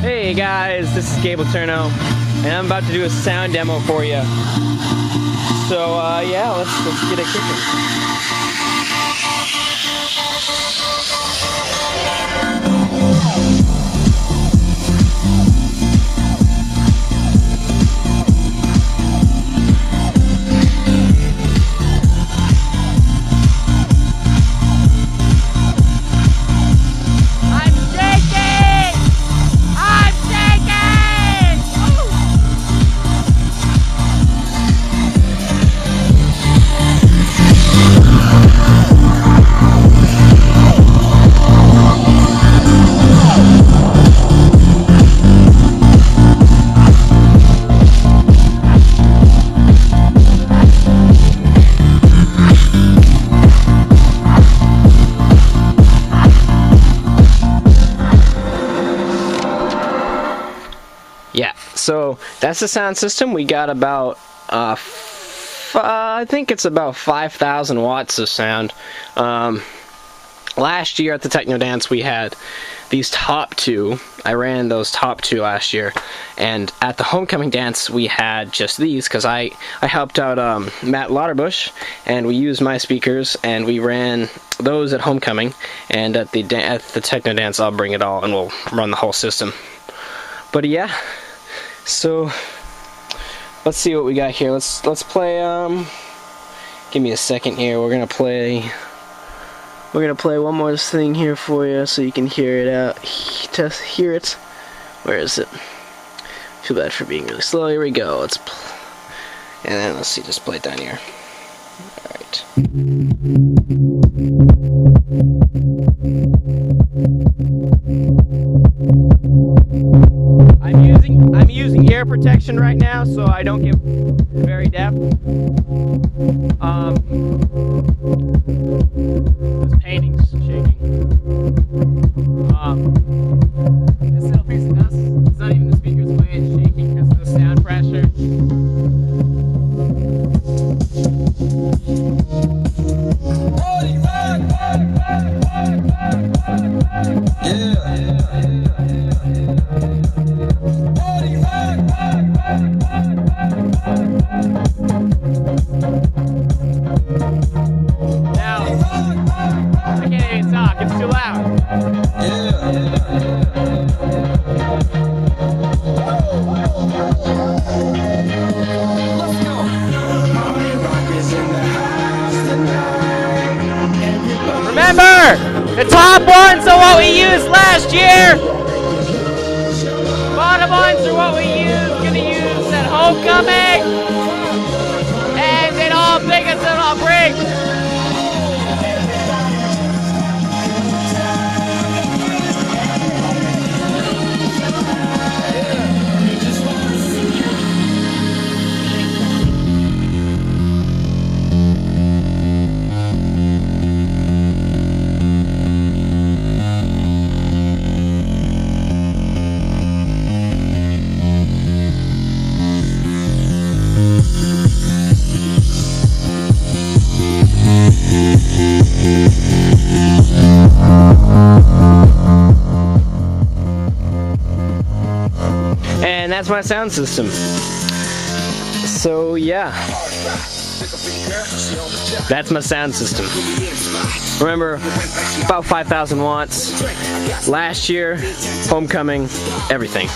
Hey guys, this is Gabe Letourneau, and I'm about to do a sound demo for you. So yeah, let's get it kicking. Yeah, so that's the sound system. We got about, I think it's about 5,000 watts of sound. Last year at the Techno Dance we had these top two. I ran those top two last year. And at the Homecoming Dance we had just these, because I helped out Matt Lauterbush, and we used my speakers, and we ran those at Homecoming. And at the Techno Dance I'll bring it all and we'll run the whole system. But yeah, so let's see what we got here. Let's play. Give me a second here. We're gonna play one more thing here for you, so you can hear it out. Test hear it. Where is it? Too bad for being really slow. Here we go. And then let's see. Just play it down here. All right. I'm using ear protection right now, so I don't get very deaf. This painting's shaking. This little piece of dust, it's not even the speaker's the way it's shaking because of the sound pressure. It's too loud. Remember, the top ones are what we used last year. Bottom ones are what gonna use at Homecoming. And then all biggest that I'll bring. And that's my sound system. So yeah, that's my sound system. Remember, about 5,000 watts. Last year, Homecoming, everything.